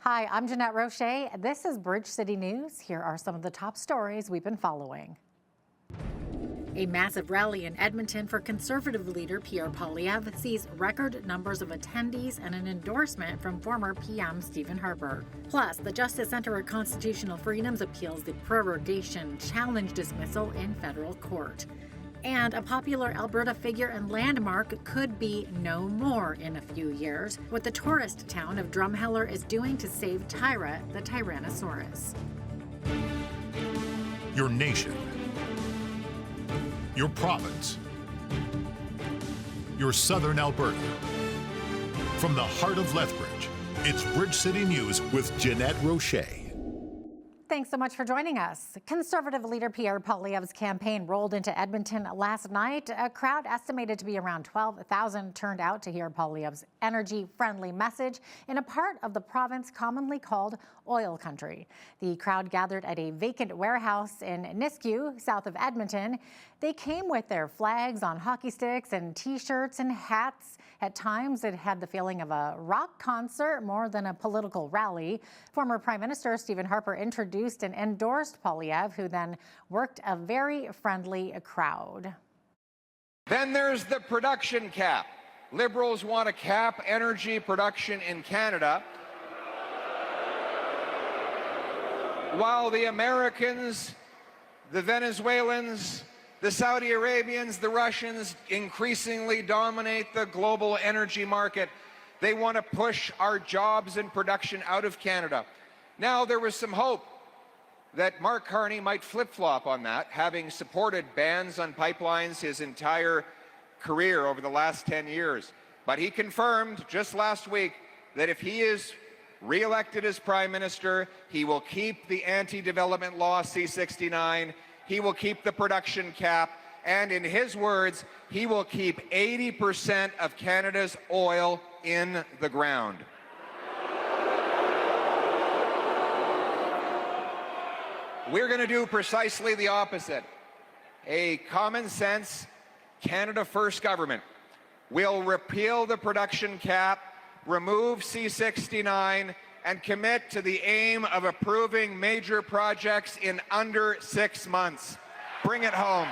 Hi, I'm Jeanette Roche. This is Bridge City News. Here are some of the top stories we've been following. A massive rally in Edmonton for Conservative leader Pierre Poilievre sees record numbers of attendees and an endorsement from former PM Stephen Harper. Plus, the Justice Centre for Constitutional Freedoms appeals the prorogation challenge dismissal in federal court. And a popular Alberta figure and landmark could be no more in a few years. What the tourist town of Drumheller is doing to save Tyra the Tyrannosaurus. Your nation. Your province. Your southern Alberta. From the heart of Lethbridge, it's Bridge City News with Jeanette Roche. Thanks so much for joining us. Conservative leader Pierre Poilievre's campaign rolled into Edmonton last night. A crowd estimated to be around 12,000 turned out to hear Poilievre's energy-friendly message in a part of the province commonly called oil country. The crowd gathered at a vacant warehouse in Nisku, south of Edmonton. They came with their flags on hockey sticks and T-shirts and hats. At times, it had the feeling of a rock concert more than a political rally. Former Prime Minister Stephen Harper introduced and endorsed Poilievre, who then worked a very friendly crowd. Then there's the production cap. Liberals want to cap energy production in Canada, while the Americans, the Venezuelans, the Saudi Arabians, the Russians increasingly dominate the global energy market. They want to push our jobs and production out of Canada. Now, there was some hope that Mark Carney might flip-flop on that, having supported bans on pipelines his entire career over the last 10 years. But he confirmed just last week that if he is re-elected as Prime Minister, he will keep the anti-development law C-69, he will keep the production cap, and in his words, he will keep 80% of Canada's oil in the ground. We're going to do precisely the opposite. A common sense, Canada First government will repeal the production cap, remove C-69, and commit to the aim of approving major projects in under 6 months. Bring it home.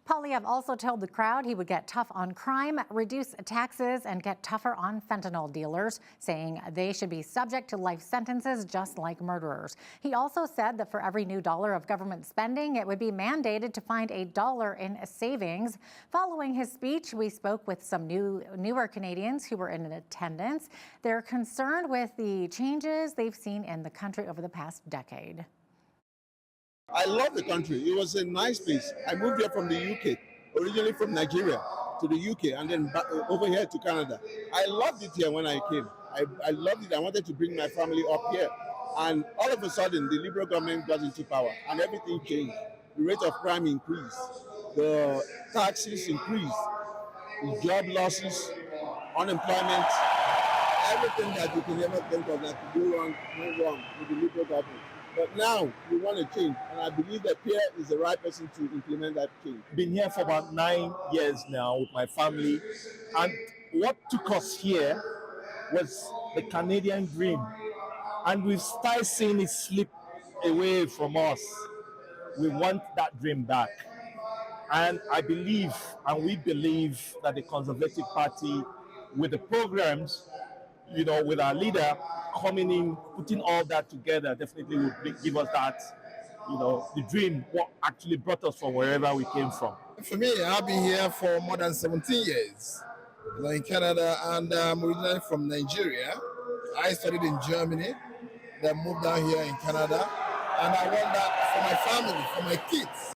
Poilievre also told the crowd he would get tough on crime, reduce taxes, and get tougher on fentanyl dealers, saying they should be subject to life sentences just like murderers. He also said that for every new dollar of government spending, it would be mandated to find $1 in savings. Following his speech, we spoke with some newer Canadians who were in attendance. They're concerned with the changes they've seen in the country over the past decade. I love the country. It was a nice place. I moved here from the UK, originally from Nigeria to the UK, and then back over here to Canada. I loved it here when I came. I loved it. I wanted to bring my family up here. And all of a sudden, the Liberal government got into power, and everything changed. The rate of crime increased. The taxes increased. The job losses, unemployment, everything that you can ever think of that could go wrong, went wrong with the Liberal government. But now we want to change, and I believe that Pierre is the right person to implement that change. Been here for about 9 years now with my family, and what took us here was the Canadian dream, and we've started seeing it slip away from us. We want that dream back, and I believe, and we believe that the Conservative Party, with the programs, you know, with our leader coming in, putting all that together, definitely would give us that, you know, the dream, what actually brought us from wherever we came from. For me, I've been here for more than 17 years, you know, in Canada, and I'm originally from Nigeria. I studied in Germany, then moved down here in Canada, and I want that for my family, for my kids.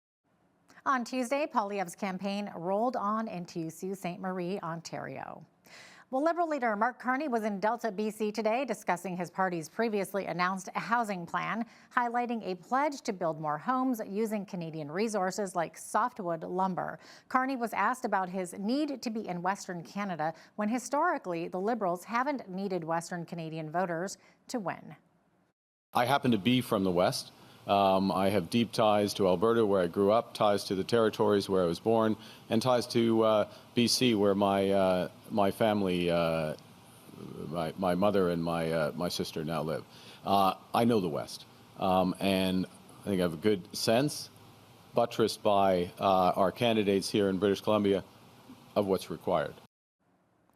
On Tuesday, Poilievre's campaign rolled on into Sault Ste. Marie, Ontario. Well, Liberal leader Mark Carney was in Delta, BC today discussing his party's previously announced housing plan, highlighting a pledge to build more homes using Canadian resources like softwood lumber. Carney was asked about his need to be in Western Canada when historically the Liberals haven't needed Western Canadian voters to win. I happen to be from the West. I have deep ties to Alberta, where I grew up, ties to the territories where I was born, and ties to BC, where my family my mother and my sister now live. I know the West, and I think I have a good sense, buttressed by our candidates here in British Columbia, of what's required.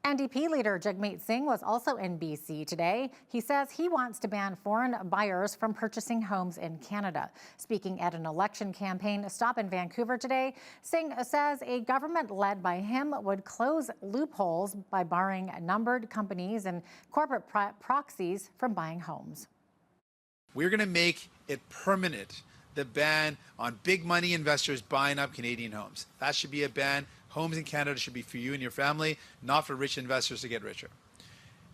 NDP leader Jagmeet Singh was also in BC today. He says he wants to ban foreign buyers from purchasing homes in Canada. Speaking at an election campaign stop in Vancouver today, Singh says a government led by him would close loopholes by barring numbered companies and corporate proxies from buying homes. We're going to make it permanent, the ban on big money investors buying up Canadian homes. That should be a ban. Homes in Canada should be for you and your family, not for rich investors to get richer.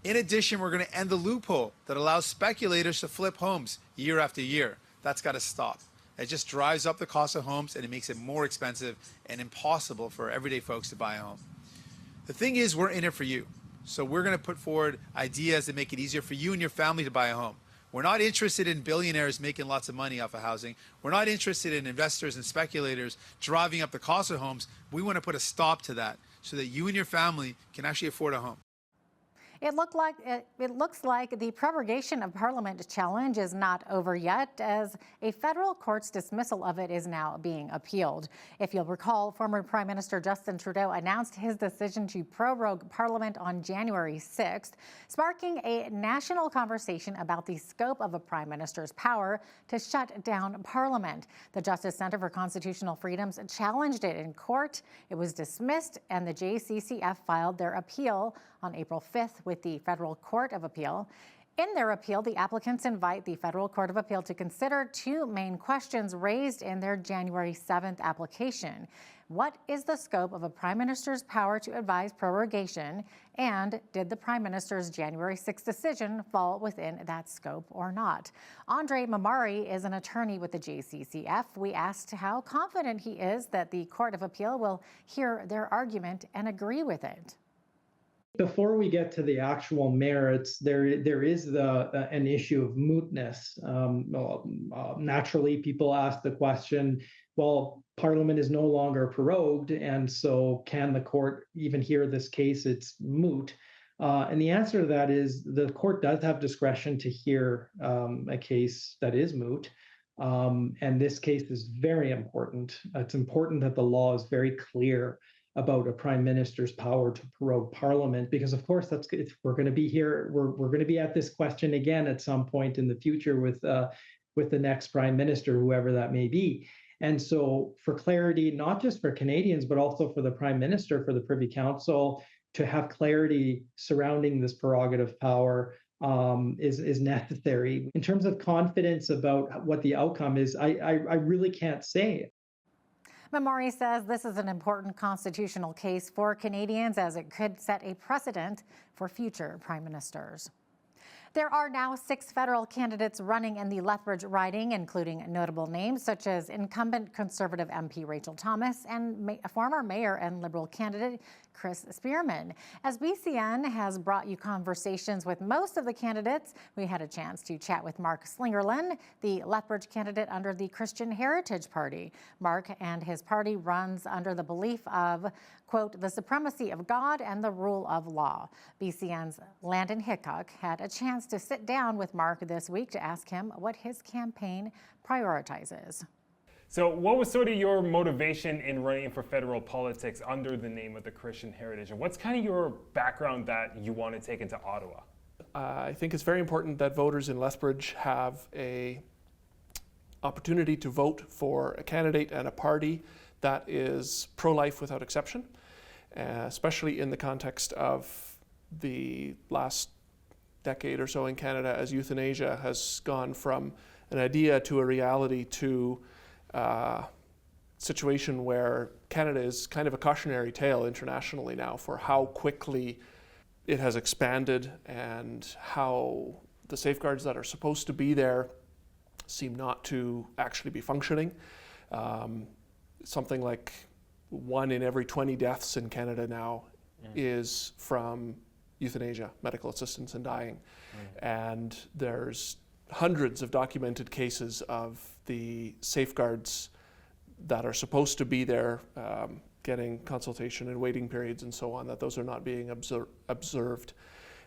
In addition, we're going to end the loophole that allows speculators to flip homes year after year. That's got to stop. It just drives up the cost of homes and it makes it more expensive and impossible for everyday folks to buy a home. The thing is, we're in it for you. So we're going to put forward ideas that make it easier for you and your family to buy a home. We're not interested in billionaires making lots of money off of housing. We're not interested in investors and speculators driving up the cost of homes. We want to put a stop to that so that you and your family can actually afford a home. It looks like the prorogation of Parliament challenge is not over yet, as a federal court's dismissal of it is now being appealed. If you'll recall, former Prime Minister Justin Trudeau announced his decision to prorogue Parliament on January 6th, sparking a national conversation about the scope of a Prime Minister's power to shut down Parliament. The Justice Centre for Constitutional Freedoms challenged it in court. It was dismissed, and the JCCF filed their appeal on April 5th with the Federal Court of Appeal. In their appeal, the applicants invite the Federal Court of Appeal to consider two main questions raised in their January 7th application. What is the scope of a Prime Minister's power to advise prorogation? And did the Prime Minister's January 6th decision fall within that scope or not? Andre Mamari is an attorney with the JCCF. We asked how confident he is that the Court of Appeal will hear their argument and agree with it. Before we get to the actual merits, there is an issue of mootness. Naturally, people ask the question, well, Parliament is no longer prorogued, and so can the court even hear this case? It's moot. And the answer to that is the court does have discretion to hear a case that is moot. And this case is very important. It's important that the law is very clear about a Prime Minister's power to prorogue Parliament, because of course we're going to be here. We're going to be at this question again at some point in the future with the next Prime Minister, whoever that may be. And so, for clarity, not just for Canadians, but also for the Prime Minister, for the Privy Council, to have clarity surrounding this prerogative power is necessary. In terms of confidence about what the outcome is, I really can't say. Mamari says this is an important constitutional case for Canadians, as it could set a precedent for future prime ministers. There are now 6 federal candidates running in the Lethbridge riding, including notable names such as incumbent Conservative MP Rachel Thomas and former mayor and Liberal candidate Chris Spearman. As BCN has brought you conversations with most of the candidates, we had a chance to chat with Mark Slingerland, the Lethbridge candidate under the Christian Heritage Party. Mark and his party runs under the belief of, quote, the supremacy of God and the rule of law. BCN's Landon Hickok had a chance to sit down with Mark this week to ask him what his campaign prioritizes. So what was sort of your motivation in running for federal politics under the name of the Christian Heritage? And what's kind of your background that you want to take into Ottawa? I think it's very important that voters in Lethbridge have a opportunity to vote for a candidate and a party that is pro-life without exception, especially in the context of the last decade or so in Canada, as euthanasia has gone from an idea to a reality to situation where Canada is kind of a cautionary tale internationally now for how quickly it has expanded and how the safeguards that are supposed to be there seem not to actually be functioning. Something like 1 in every 20 deaths in Canada now is from euthanasia, medical assistance in dying. And there's hundreds of documented cases of the safeguards that are supposed to be there, getting consultation and waiting periods and so on, that those are not being observed.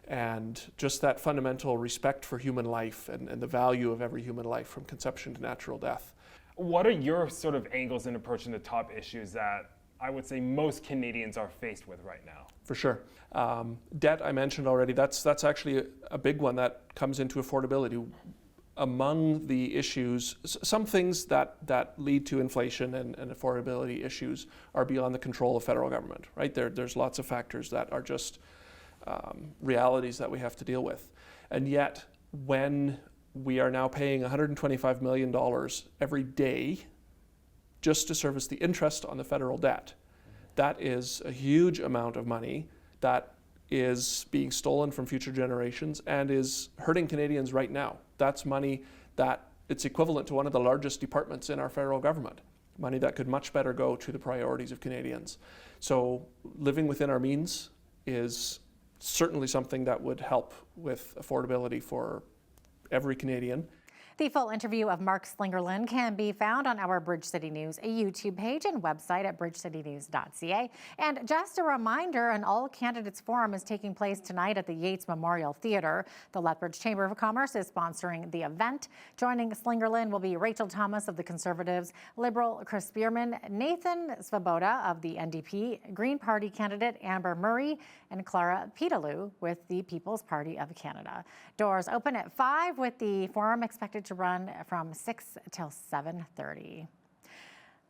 and just that fundamental respect for human life and the value of every human life from conception to natural death. What are your sort of angles in approaching the top issues that I would say most Canadians are faced with right now? For sure. Debt, I mentioned already, that's actually a big one that comes into affordability. Among the issues, some things that lead to inflation and affordability issues are beyond the control of federal government, right? There's lots of factors that are just realities that we have to deal with. And yet, when we are now paying $125 million every day just to service the interest on the federal debt, that is a huge amount of money that is being stolen from future generations and is hurting Canadians right now. That's money that it's equivalent to one of the largest departments in our federal government, money that could much better go to the priorities of Canadians. So living within our means is certainly something that would help with affordability for every Canadian. The full interview of Mark Slingerland can be found on our Bridge City News YouTube page and website at bridgecitynews.ca. And just a reminder, an All Candidates Forum is taking place tonight at the Yates Memorial Theatre. The Lethbridge Chamber of Commerce is sponsoring the event. Joining Slingerland will be Rachel Thomas of the Conservatives, Liberal Chris Bierman, Nathan Svoboda of the NDP, Green Party candidate Amber Murray, and Clara Petalou with the People's Party of Canada. Doors open at 5 with the forum expected to run from 6 till 7:30.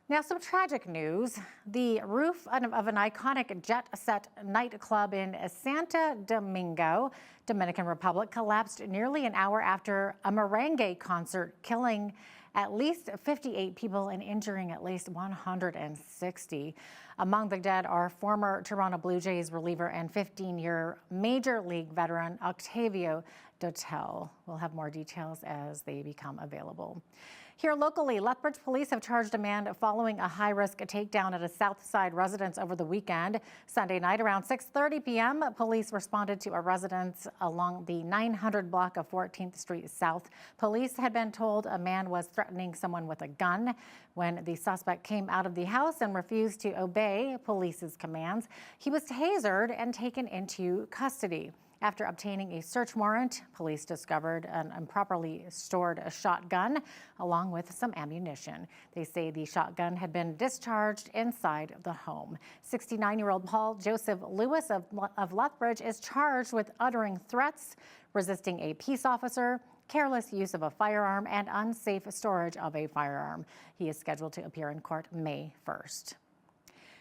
Now, some tragic news. The roof of an iconic jet-set nightclub in Santo Domingo, Dominican Republic, collapsed nearly an hour after a merengue concert, killing at least 58 people and injuring at least 160. Among the dead are former Toronto Blue Jays reliever and 15-year Major League veteran Octavio Dotel. We'll have more details as they become available. Here locally, Lethbridge police have charged a man following a high-risk takedown at a South Side residence over the weekend. Sunday night around 6:30 p.m., police responded to a residence along the 900 block of 14th Street South. Police had been told a man was threatening someone with a gun. When the suspect came out of the house and refused to obey police's commands, he was tasered and taken into custody. After obtaining a search warrant, police discovered an improperly stored shotgun along with some ammunition. They say the shotgun had been discharged inside the home. 69-year-old Paul Joseph Lewis of Lethbridge is charged with uttering threats, resisting a peace officer, careless use of a firearm, and unsafe storage of a firearm. He is scheduled to appear in court May 1st.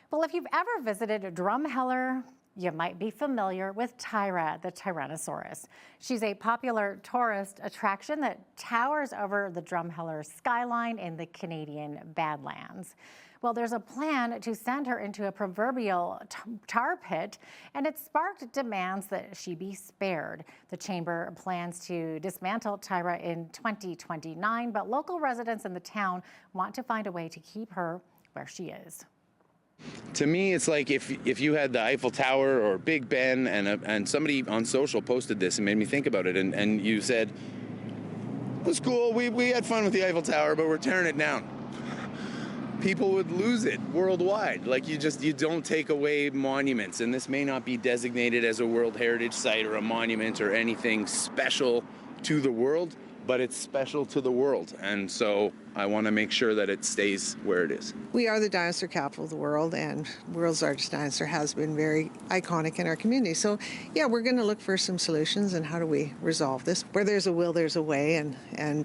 Well, if you've ever visited Drumheller, you might be familiar with Tyra the Tyrannosaurus. She's a popular tourist attraction that towers over the Drumheller skyline in the Canadian Badlands. Well, there's a plan to send her into a proverbial tar pit, and it sparked demands that she be spared. The chamber plans to dismantle Tyra in 2029, but local residents in the town want to find a way to keep her where she is. To me, it's like if you had the Eiffel Tower or Big Ben and somebody on social posted this and made me think about it, and you said, it was cool, we had fun with the Eiffel Tower, but we're tearing it down. People would lose it worldwide. Like you don't take away monuments, and this may not be designated as a World Heritage Site or a monument or anything special to the world, but it's special to the world, and so I want to make sure that it stays where it is. We are the dinosaur capital of the world, and world's largest dinosaur has been very iconic in our community. So yeah, we're going to look for some solutions and how do we resolve this. Where there's a will, there's a way, and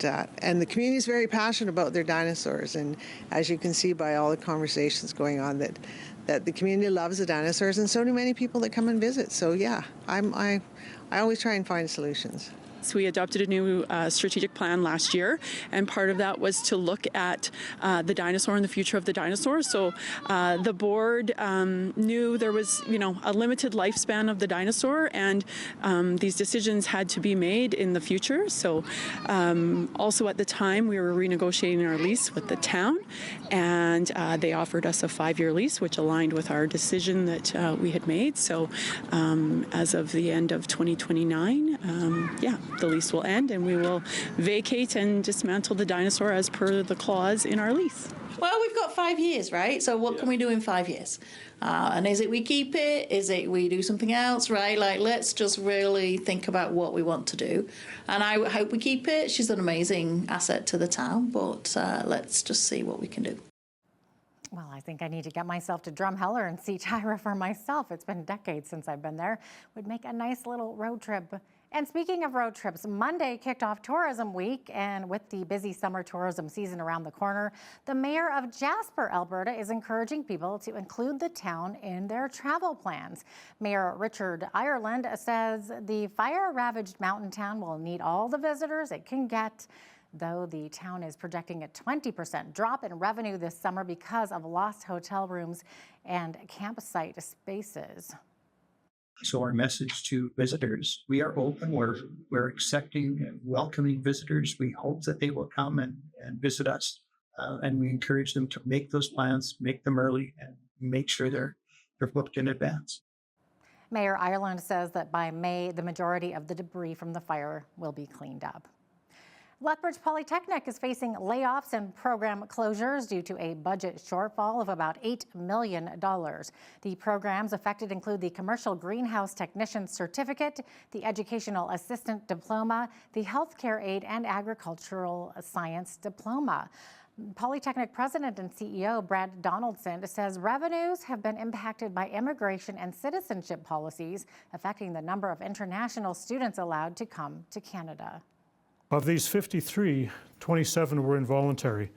the community is very passionate about their dinosaurs, and as you can see by all the conversations going on, that the community loves the dinosaurs, and so do many people that come and visit. So yeah, I always try and find solutions. So we adopted a new strategic plan last year, and part of that was to look at the dinosaur and the future of the dinosaur. So the board knew there was, a limited lifespan of the dinosaur, and these decisions had to be made in the future. So also at the time, we were renegotiating our lease with the town, and they offered us a 5-year lease, which aligned with our decision that we had made. So as of the end of 2029, the lease will end, and we will vacate and dismantle the dinosaur as per the clause in our lease. Well, we've got 5 years, right? So what can we do in 5 years? And is it we keep it? Is it we do something else, right? Like, let's just really think about what we want to do. And I hope we keep it. She's an amazing asset to the town, but let's just see what we can do. Well, I think I need to get myself to Drumheller and see Tyra for myself. It's been decades since I've been there. Would make a nice little road trip. And speaking of road trips, Monday kicked off Tourism Week, and with the busy summer tourism season around the corner, the mayor of Jasper, Alberta, is encouraging people to include the town in their travel plans. Mayor Richard Ireland says the fire-ravaged mountain town will need all the visitors it can get, though the town is projecting a 20% drop in revenue this summer because of lost hotel rooms and campsite spaces. So our message to visitors, we are open, we're accepting and welcoming visitors. We hope that they will come and visit us. And we encourage them to make those plans, make them early, and make sure they're booked in advance. Mayor Ireland says that by May, the majority of the debris from the fire will be cleaned up. Lethbridge Polytechnic is facing layoffs and program closures due to a budget shortfall of about $8 million. The programs affected include the Commercial Greenhouse Technician Certificate, the Educational Assistant Diploma, the Healthcare Aid and Agricultural Science Diploma. Polytechnic President and CEO Brad Donaldson says revenues have been impacted by immigration and citizenship policies affecting the number of international students allowed to come to Canada. Of these 53, 27 were involuntary.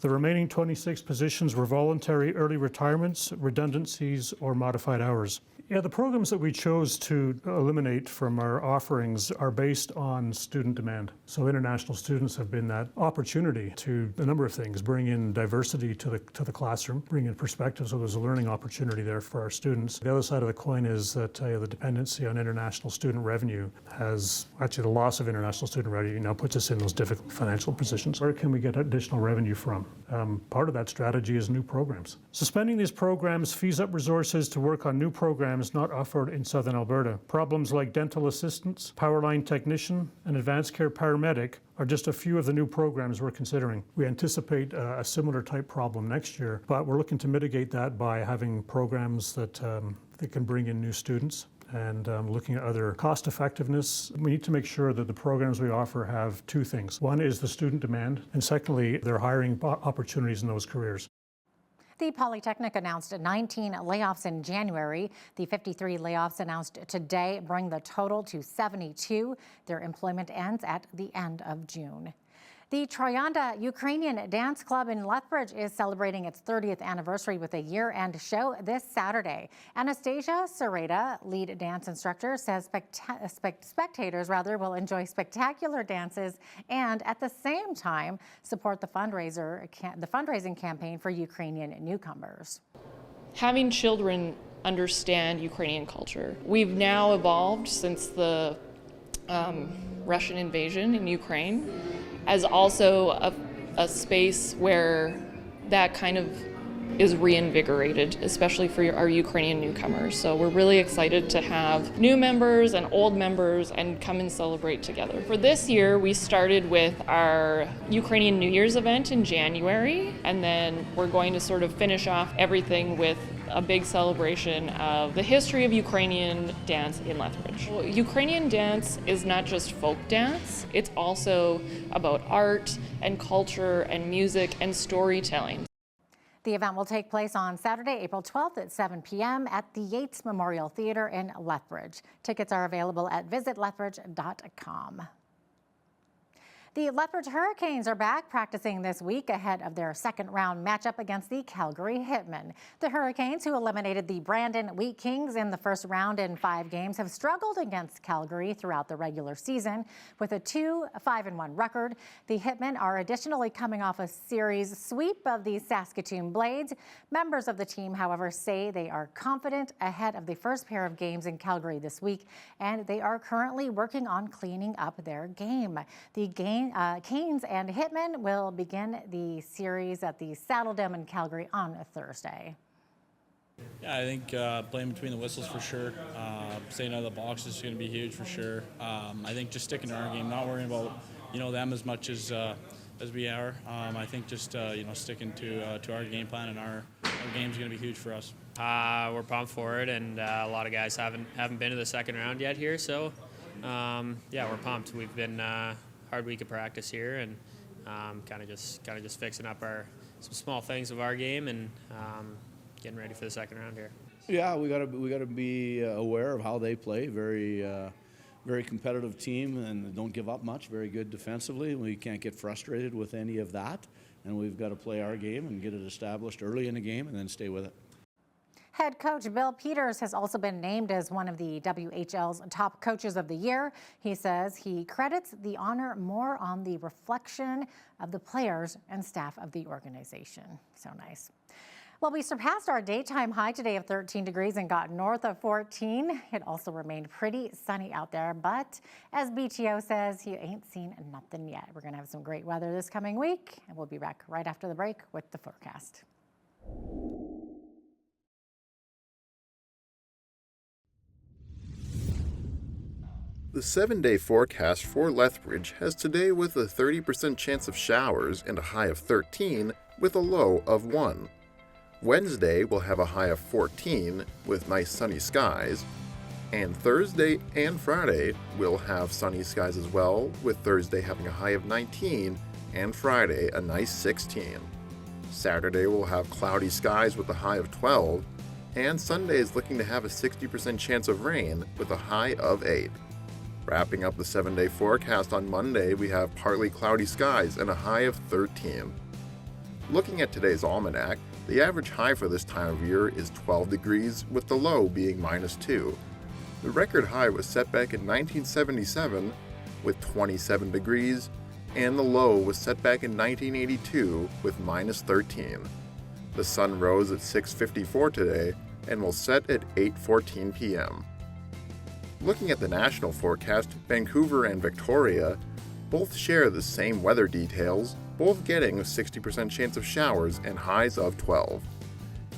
The remaining 26 positions were voluntary early retirements, redundancies, or modified hours. Yeah, the programs that we chose to eliminate from our offerings are based on student demand. So international students have been that opportunity to a number of things, bring in diversity to the classroom, bring in perspective, so there's a learning opportunity there for our students. The other side of the coin is that the dependency on international student revenue has, actually the loss of international student revenue now puts us in those difficult financial positions. Where can we get additional revenue from? Part of that strategy is new programs. Suspending these programs frees up resources to work on new programs not offered in Southern Alberta. Problems like dental assistants, power line technician, and advanced care paramedic are just a few of the new programs we're considering. We anticipate a similar type problem next year, but we're looking to mitigate that by having programs that can bring in new students and looking at other cost effectiveness. We need to make sure that the programs we offer have two things. One is the student demand, and secondly, there are hiring opportunities in those careers. The Polytechnic announced 19 layoffs in January. The 53 layoffs announced today bring the total to 72. Their employment ends at the end of June. The Troyanda Ukrainian Dance Club in Lethbridge is celebrating its 30th anniversary with a year-end show this Saturday. Anastasia Sereda, lead dance instructor, says spectators will enjoy spectacular dances and at the same time support the fundraising campaign for Ukrainian newcomers. Having children understand Ukrainian culture. We've now evolved since the Russian invasion in Ukraine as also a space where that kind of is reinvigorated, especially for our Ukrainian newcomers. So we're really excited to have new members and old members and come and celebrate together. For this year, we started with our Ukrainian New Year's event in January, and then we're going to sort of finish off everything with a big celebration of the history of Ukrainian dance in Lethbridge. Well, Ukrainian dance is not just folk dance, it's also about art and culture and music and storytelling. The event will take place on Saturday, April 12th at 7 p.m. at the Yates Memorial Theatre in Lethbridge. Tickets are available at visitlethbridge.com. The Lethbridge Hurricanes are back practicing this week ahead of their second-round matchup against the Calgary Hitmen. The Hurricanes, who eliminated the Brandon Wheat Kings in the first round in 5 games, have struggled against Calgary throughout the regular season with a 2-5-1 record. The Hitmen are additionally coming off a series sweep of the Saskatoon Blades. Members of the team, however, say they are confident ahead of the first pair of games in Calgary this week, and they are currently working on cleaning up their game. The Canes and Hitmen will begin the series at the Saddle Dome in Calgary on Thursday. Yeah, I think playing between the whistles for sure. Staying out of the box is going to be huge for sure. I think just sticking to our game, not worrying about them as much as we are. I think just sticking to our game plan and our game's going to be huge for us. We're pumped for it, and a lot of guys haven't been to the second round yet here, so we're pumped. We've been hard week of practice here, and kind of just fixing up some small things of our game and getting ready for the second round here. Yeah, we got to be aware of how they play. Very competitive team, and don't give up much. Very good defensively. We can't get frustrated with any of that, and we've got to play our game and get it established early in the game, and then stay with it. Head coach Bill Peters has also been named as one of the WHL's top coaches of the year. He says he credits the honor more on the reflection of the players and staff of the organization. So nice. Well, we surpassed our daytime high today of 13 degrees and got north of 14. It also remained pretty sunny out there, but as BTO says, he ain't seen nothing yet. We're going to have some great weather this coming week, and we'll be back right after the break with the forecast. The 7-day forecast for Lethbridge has today with a 30% chance of showers and a high of 13 with a low of 1. Wednesday will have a high of 14 with nice sunny skies, and Thursday and Friday will have sunny skies as well, with Thursday having a high of 19 and Friday a nice 16. Saturday will have cloudy skies with a high of 12, and Sunday is looking to have a 60% chance of rain with a high of 8. Wrapping up the 7-day forecast on Monday, we have partly cloudy skies and a high of 13. Looking at today's almanac, the average high for this time of year is 12 degrees, with the low being -2. The record high was set back in 1977 with 27 degrees, and the low was set back in 1982 with -13. The sun rose at 6:54 today and will set at 8:14 p.m. Looking at the national forecast, Vancouver and Victoria both share the same weather details, both getting a 60% chance of showers and highs of 12.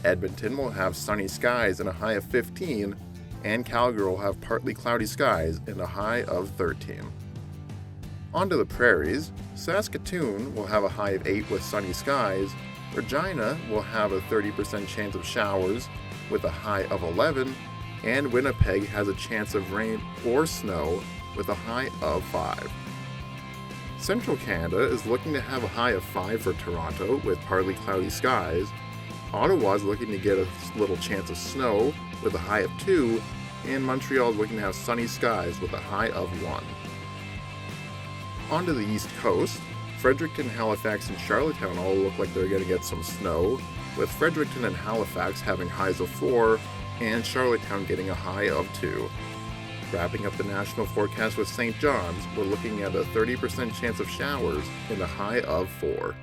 Edmonton will have sunny skies and a high of 15, and Calgary will have partly cloudy skies and a high of 13. On to the prairies, Saskatoon will have a high of 8 with sunny skies, Regina will have a 30% chance of showers with a high of 11, and Winnipeg has a chance of rain or snow with a high of 5. Central Canada is looking to have a high of 5 for Toronto with partly cloudy skies. Ottawa is looking to get a little chance of snow with a high of 2, and Montreal is looking to have sunny skies with a high of 1. On to the East Coast, Fredericton, Halifax, and Charlottetown all look like they're going to get some snow, with Fredericton and Halifax having highs of 4, and Charlottetown getting a high of 2. Wrapping up the national forecast with St. John's, we're looking at a 30% chance of showers and a high of 4.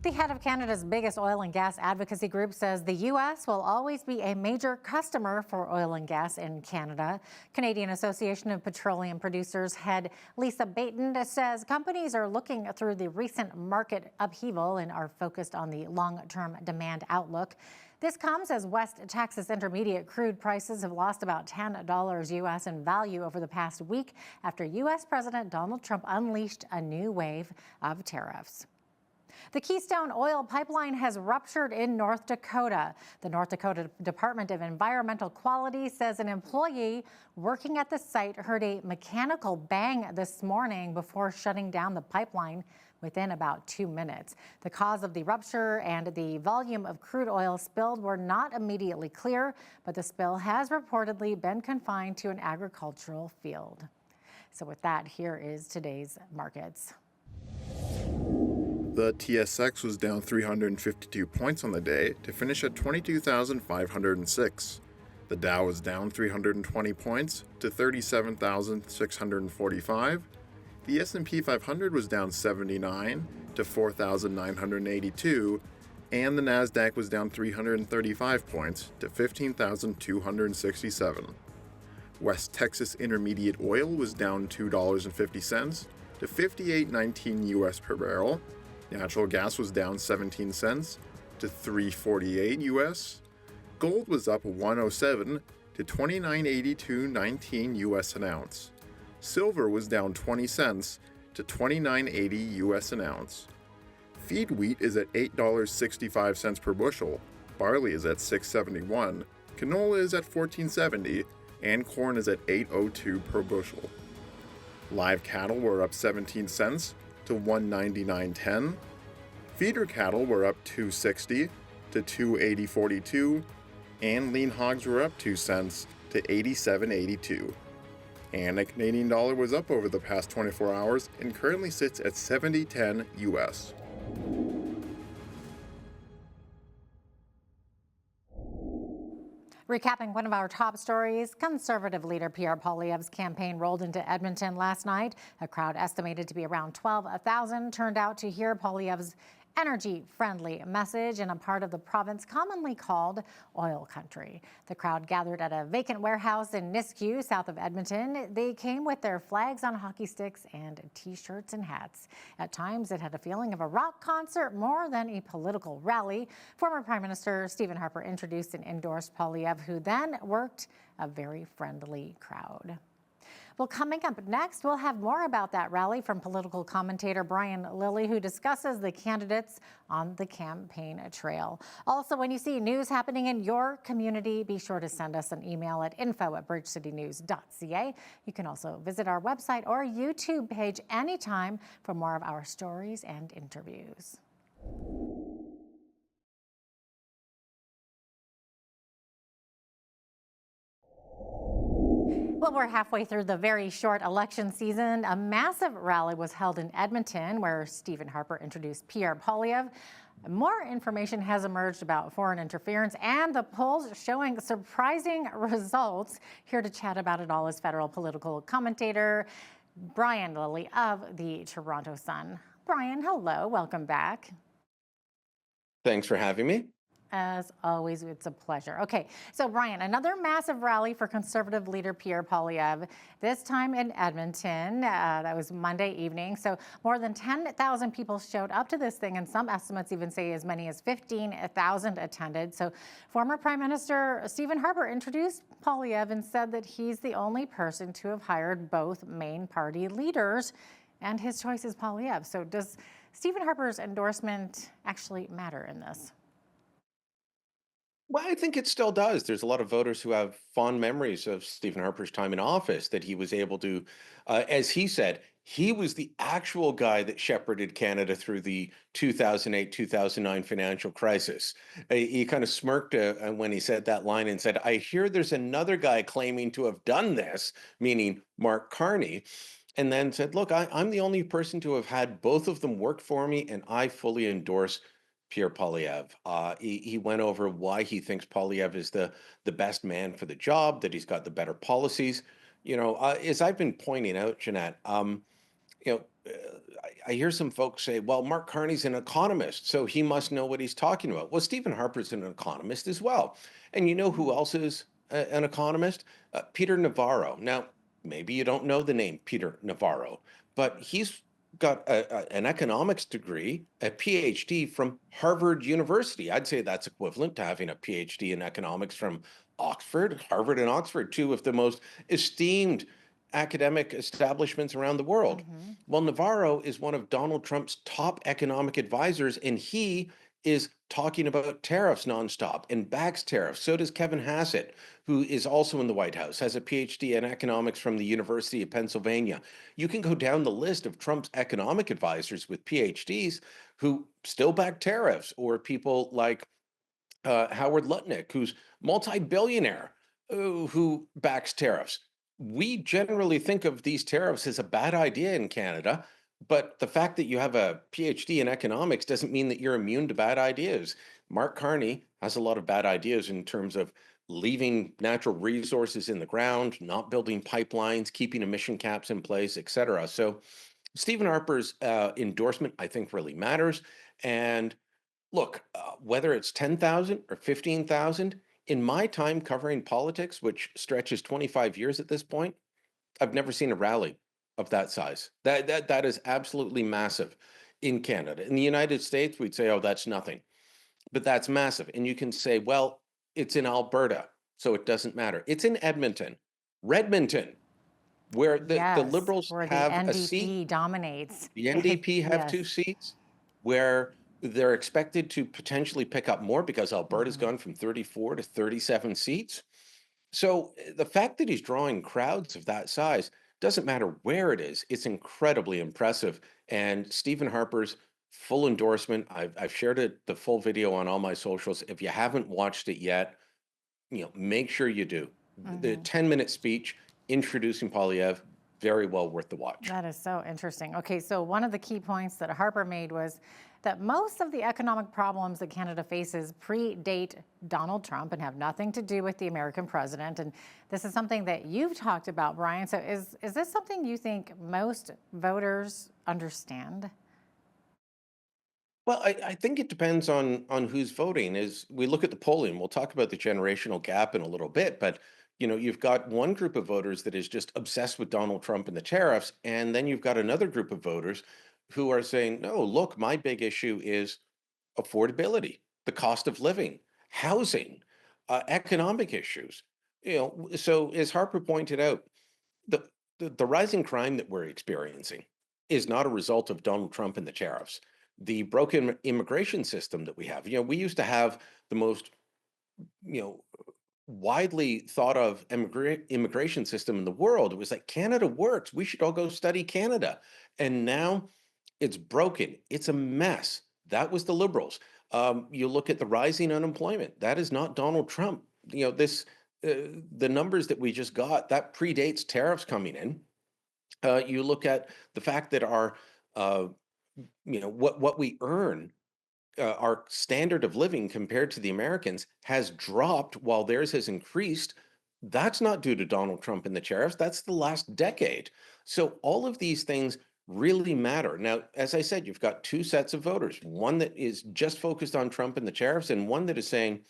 The head of Canada's biggest oil and gas advocacy group says the U.S. will always be a major customer for oil and gas in Canada. Canadian Association of Petroleum Producers head Lisa Baton says companies are looking through the recent market upheaval and are focused on the long-term demand outlook. This comes as West Texas Intermediate crude prices have lost about $10 U.S. in value over the past week after U.S. President Donald Trump unleashed a new wave of tariffs. The Keystone Oil Pipeline has ruptured in North Dakota. The North Dakota Department of Environmental Quality says an employee working at the site heard a mechanical bang this morning before shutting down the pipeline within about 2 minutes. The cause of the rupture and the volume of crude oil spilled were not immediately clear, but the spill has reportedly been confined to an agricultural field. So with that, here is today's markets. The TSX was down 352 points on the day to finish at 22,506. The Dow was down 320 points to 37,645. The S&P 500 was down 79 to 4,982, and the Nasdaq was down 335 points to 15,267. West Texas Intermediate oil was down $2.50 to $58.19 US per barrel. Natural gas was down 17 cents to $3.48 US. Gold was up 107 to $29.8219 US an ounce. Silver was down 20 cents to $29.80 US an ounce. Feed wheat is at $8.65 per bushel, barley is at $6.71, canola is at $14.70, and corn is at $8.02 per bushel. Live cattle were up 17 cents to $199.10. Feeder cattle were up $2.60 to $2.80.42, and lean hogs were up 2 cents to $87.82. And the Canadian dollar was up over the past 24 hours and currently sits at 70.10 US. Recapping one of our top stories, Conservative leader Pierre Poilievre's campaign rolled into Edmonton last night. A crowd estimated to be around 12,000 turned out to hear Poilievre's energy-friendly message in a part of the province commonly called oil country. The crowd gathered at a vacant warehouse in Nisku, south of Edmonton. They came with their flags on hockey sticks and T-shirts and hats. At times, it had a feeling of a rock concert more than a political rally. Former Prime Minister Stephen Harper introduced and endorsed Poilievre, who then worked a very friendly crowd. Well, coming up next, we'll have more about that rally from political commentator Brian Lilly, who discusses the candidates on the campaign trail. Also, when you see news happening in your community, be sure to send us an email at info@bridgecitynews.ca. You can also visit our website or YouTube page anytime for more of our stories and interviews. Well, we're halfway through the very short election season. A massive rally was held in Edmonton where Stephen Harper introduced Pierre Poilievre. More information has emerged about foreign interference and the polls showing surprising results. Here to chat about it all is federal political commentator Brian Lilly of the Toronto Sun. Brian, hello, welcome back. Thanks for having me. As always, it's a pleasure. Okay, so Brian, another massive rally for Conservative leader Pierre Poilievre, this time in Edmonton. That was Monday evening. So more than 10,000 people showed up to this thing, and some estimates even say as many as 15,000 attended. So former Prime Minister Stephen Harper introduced Poilievre and said that he's the only person to have hired both main party leaders, and his choice is Poilievre. So does Stephen Harper's endorsement actually matter in this? Well, I think it still does. There's a lot of voters who have fond memories of Stephen Harper's time in office, that he was able to, as he said, he was the actual guy that shepherded Canada through the 2008-2009 financial crisis. He kind of smirked when he said that line and said, I hear there's another guy claiming to have done this, meaning Mark Carney, and then said, look, I'm the only person to have had both of them work for me, and I fully endorse Pierre Poilievre. He went over why he thinks Poilievre is the best man for the job, that he's got the better policies. You know, as I've been pointing out, Jeanette, you know, I hear some folks say, well, Mark Carney's an economist, so he must know what he's talking about. Well, Stephen Harper's an economist as well. And you know who else is an economist? Peter Navarro. Now, maybe you don't know the name Peter Navarro, but he's got an economics degree, a PhD from Harvard University. I'd say that's equivalent to having a PhD in economics from Oxford. Harvard and Oxford, two of the most esteemed academic establishments around the world. Well, Navarro is one of Donald Trump's top economic advisors, and he is talking about tariffs nonstop and backs tariffs. So does Kevin Hassett, who is also in the White House, has a PhD in economics from the University of Pennsylvania. You can go down the list of Trump's economic advisors with PhDs who still back tariffs, or people like Howard Lutnick, who's multi-billionaire, who backs tariffs. We generally think of these tariffs as a bad idea in Canada, but the fact that you have a PhD in economics doesn't mean that you're immune to bad ideas. Mark Carney has a lot of bad ideas in terms of leaving natural resources in the ground, not building pipelines, keeping emission caps in place, et cetera. So Stephen Harper's endorsement, I think, really matters. And look, whether it's 10,000 or 15,000, in my time covering politics, which stretches 25 years at this point, I've never seen a rally of that size. That is absolutely massive in Canada. In the United States, we'd say, oh, that's nothing. But that's massive. And you can say, well, it's in Alberta, so it doesn't matter. It's in Edmonton, Redmonton. where the Yes, Liberals where the have a seat. NDP dominates. The NDP have two Yes. seats where they're expected to potentially pick up more because Alberta's Mm-hmm. gone from 34 to 37 seats. So the fact that he's drawing crowds of that size doesn't matter where it is. It's incredibly impressive. And Stephen Harper's full endorsement, I've shared the full video on all my socials. If you haven't watched it yet, make sure you do. The 10-minute speech introducing Poilievre, very well worth the watch. That is so interesting. Okay, so one of the key points that Harper made was that most of the economic problems that Canada faces predate Donald Trump and have nothing to do with the American president. And this is something that you've talked about, Brian. So is this something you think most voters understand? Well, I think it depends on who's voting. As we look at the polling, we'll talk about the generational gap in a little bit, but you've got one group of voters that is just obsessed with Donald Trump and the tariffs, and then you've got another group of voters who are saying, no, look, my big issue is affordability, the cost of living, housing, economic issues. So as Harper pointed out, the, the rising crime that we're experiencing is not a result of Donald Trump and the tariffs. The broken immigration system that we have. We used to have the most, widely thought of immigration system in the world. It was like, Canada works. We should all go study Canada. And now it's broken. It's a mess. That was the Liberals. You look at the rising unemployment. That is not Donald Trump. The numbers that we just got, that predates tariffs coming in. You look at the fact that our what we earn, our standard of living compared to the Americans has dropped while theirs has increased. That's not due to Donald Trump and the tariffs. That's the last decade. So all of these things really matter. Now, as I said, you've got two sets of voters, one that is just focused on Trump and the tariffs, and one that is saying,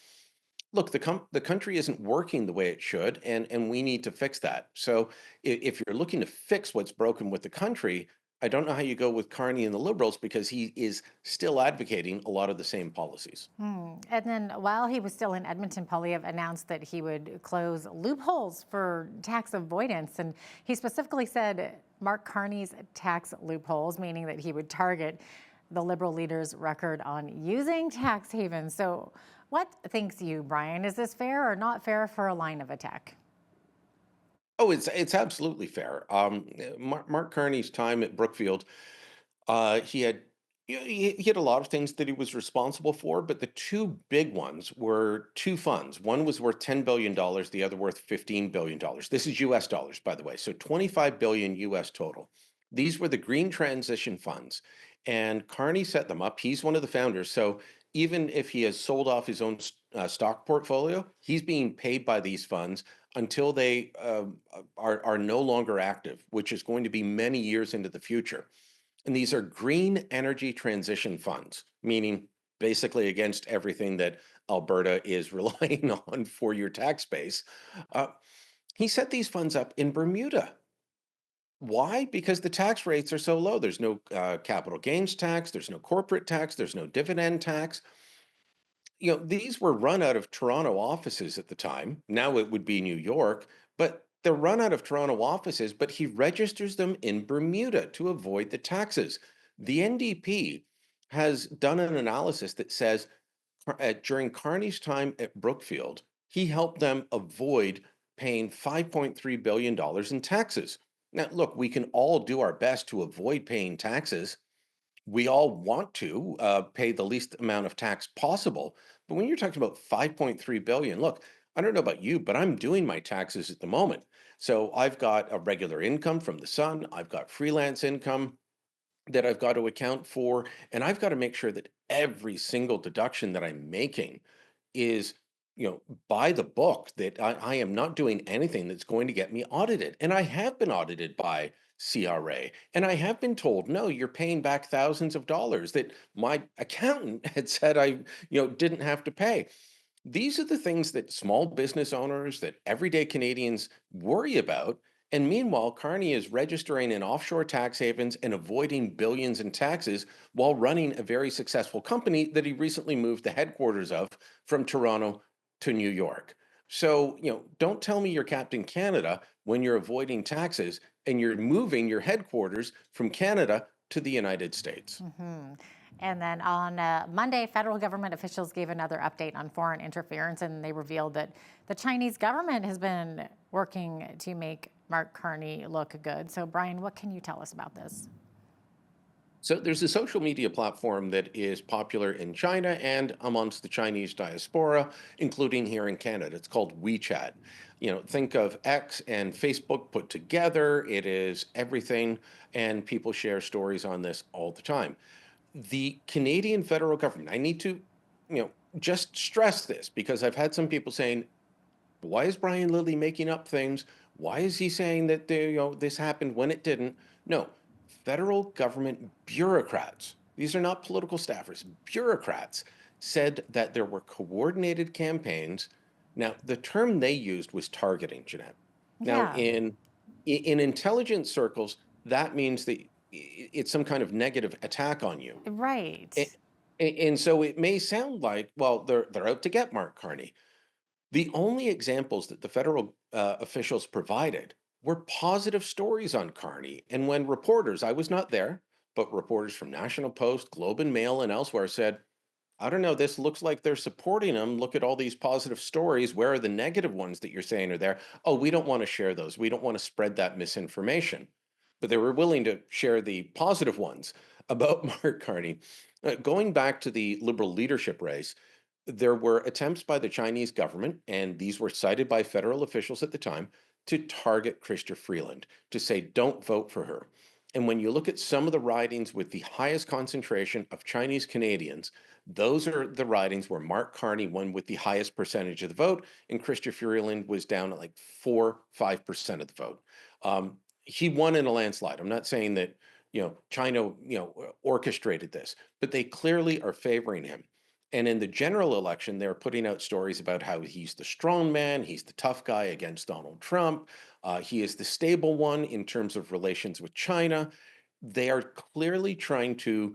look, the country isn't working the way it should, and we need to fix that. So if you're looking to fix what's broken with the country, I don't know how you go with Carney and the Liberals, because he is still advocating a lot of the same policies. And then while he was still in Edmonton, Poilievre announced that he would close loopholes for tax avoidance. And he specifically said Mark Carney's tax loopholes, meaning that he would target the Liberal leader's record on using tax havens. So what thinks you, Brian? Is this fair or not fair for a line of attack? Oh, it's absolutely fair. Mark Carney's time at Brookfield, he had a lot of things that he was responsible for, but the two big ones were two funds. One was worth $10 billion, the other worth $15 billion. This is US dollars, by the way. So 25 billion US total. These were the green transition funds, and Carney set them up. He's one of the founders. So even if he has sold off his own stock portfolio, he's being paid by these funds until they are no longer active, which is going to be many years into the future. And these are green energy transition funds, meaning basically against everything that Alberta is relying on for your tax base. He set these funds up in Bermuda. Why? Because the tax rates are so low. There's no capital gains tax, there's no corporate tax, there's no dividend tax. These were run out of Toronto offices at the time. Now it would be New York, but they're run out of Toronto offices, but he registers them in Bermuda to avoid the taxes. The NDP has done an analysis that says during Carney's time at Brookfield, he helped them avoid paying $5.3 billion in taxes. Now, look, we can all do our best to avoid paying taxes. We all want to pay the least amount of tax possible. But when you're talking about 5.3 billion, look, I don't know about you, but I'm doing my taxes at the moment. So I've got a regular income from the Sun. I've got freelance income that I've got to account for. And I've got to make sure that every single deduction that I'm making is, by the book, that I am not doing anything that's going to get me audited. And I have been audited by CRA. And I have been told, no, you're paying back thousands of dollars that my accountant had said I, didn't have to pay. These are the things that small business owners, that everyday Canadians worry about. And meanwhile, Carney is registering in offshore tax havens and avoiding billions in taxes while running a very successful company that he recently moved the headquarters of from Toronto to New York. So, don't tell me you're Captain Canada when you're avoiding taxes and you're moving your headquarters from Canada to the United States. And then on Monday, federal government officials gave another update on foreign interference, and they revealed that the Chinese government has been working to make Mark Carney look good. So, Brian, what can you tell us about this? So there's a social media platform that is popular in China and amongst the Chinese diaspora, including here in Canada. It's called WeChat. Think of X and Facebook put together. It is everything, and people share stories on this all the time. The Canadian federal government, I need to, just stress this because I've had some people saying, why is Brian Lilley making up things? Why is he saying that this happened when it didn't? No, federal government bureaucrats, these are not political staffers, bureaucrats, said that there were coordinated campaigns. Now, the term they used was targeting, Jeanette. Now, in intelligence circles, that means that it's some kind of negative attack on you. Right. And so it may sound like, well, they're out to get Mark Carney. The only examples that the federal officials provided were positive stories on Carney. And when reporters, I was not there, but reporters from National Post, Globe and Mail, and elsewhere said, I don't know, this looks like they're supporting him. Look at all these positive stories. Where are the negative ones that you're saying are there? Oh, we don't want to share those. We don't want to spread that misinformation. But they were willing to share the positive ones about Mark Carney. Going back to the Liberal leadership race, there were attempts by the Chinese government, and these were cited by federal officials at the time, to target Chrystia Freeland, to say, don't vote for her. And when you look at some of the ridings with the highest concentration of Chinese Canadians, those are the ridings where Mark Carney won with the highest percentage of the vote, and Chrystia Freeland was down at like 4-5% of the vote. He won in a landslide. I'm not saying that China orchestrated this, but they clearly are favoring him. And in the general election, they're putting out stories about how he's the strong man, he's the tough guy against Donald Trump, he is the stable one in terms of relations with China. They are clearly trying to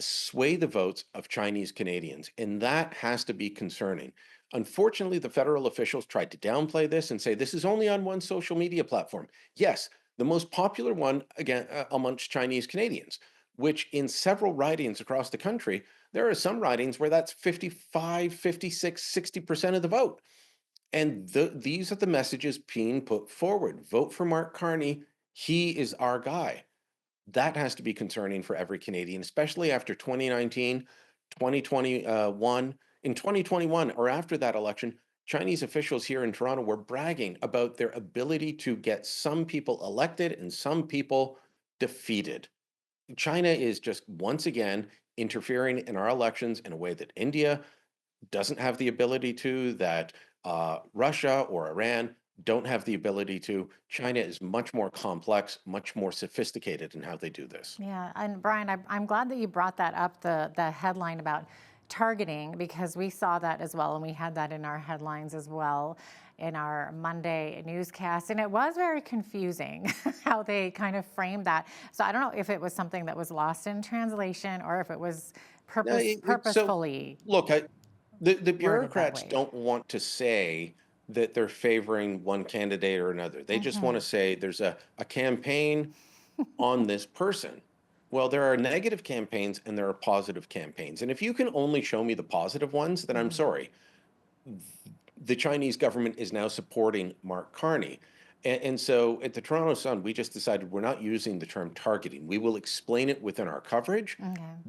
sway the votes of Chinese Canadians, and that has to be concerning. Unfortunately, the federal officials tried to downplay this and say this is only on one social media platform. Yes, the most popular one, again, amongst Chinese Canadians, which in several ridings across the country, there are some ridings where that's 55, 56, 60% of the vote. And these are the messages being put forward. Vote for Mark Carney. He is our guy. That has to be concerning for every Canadian, especially after 2019, 2021. In 2021, or after that election, Chinese officials here in Toronto were bragging about their ability to get some people elected and some people defeated. China is just once again interfering in our elections in a way that India doesn't have the ability to, that Russia or Iran don't have the ability to. China is much more complex, much more sophisticated in how they do this. Yeah, and Brian, I'm glad that you brought that up, the headline about targeting, because we saw that as well, and we had that in our headlines as well in our Monday newscast, and it was very confusing how they kind of framed that. So I don't know if it was something that was lost in translation or if it was purposefully. So, look, the bureaucrats don't want to say that they're favoring one candidate or another. They just want to say there's a campaign on this person. Well, there are negative campaigns and there are positive campaigns. And if you can only show me the positive ones, then I'm sorry. The Chinese government is now supporting Mark Carney. And so at the Toronto Sun, we just decided we're not using the term targeting. We will explain it within our coverage,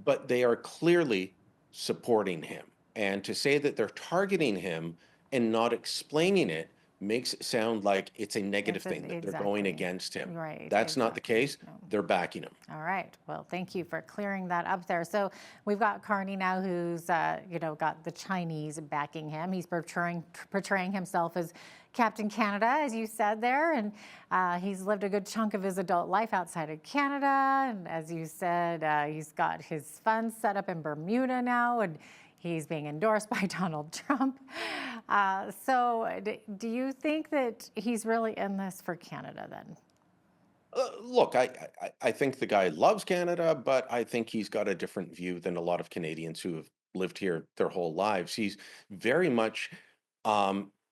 but they are clearly supporting him. And to say that they're targeting him and not explaining it makes it sound like it's a negative thing, that they're going against him. Right. That's not the case. They're backing him. All right. Well, thank you for clearing that up there. So we've got Carney now, who's got the Chinese backing him. He's portraying himself as Captain Canada, as you said there, and he's lived a good chunk of his adult life outside of Canada. And as you said, he's got his funds set up in Bermuda now, and he's being endorsed by Donald Trump. So do you think that he's really in this for Canada then? Look, I think the guy loves Canada, but I think he's got a different view than a lot of Canadians who have lived here their whole lives. He's very much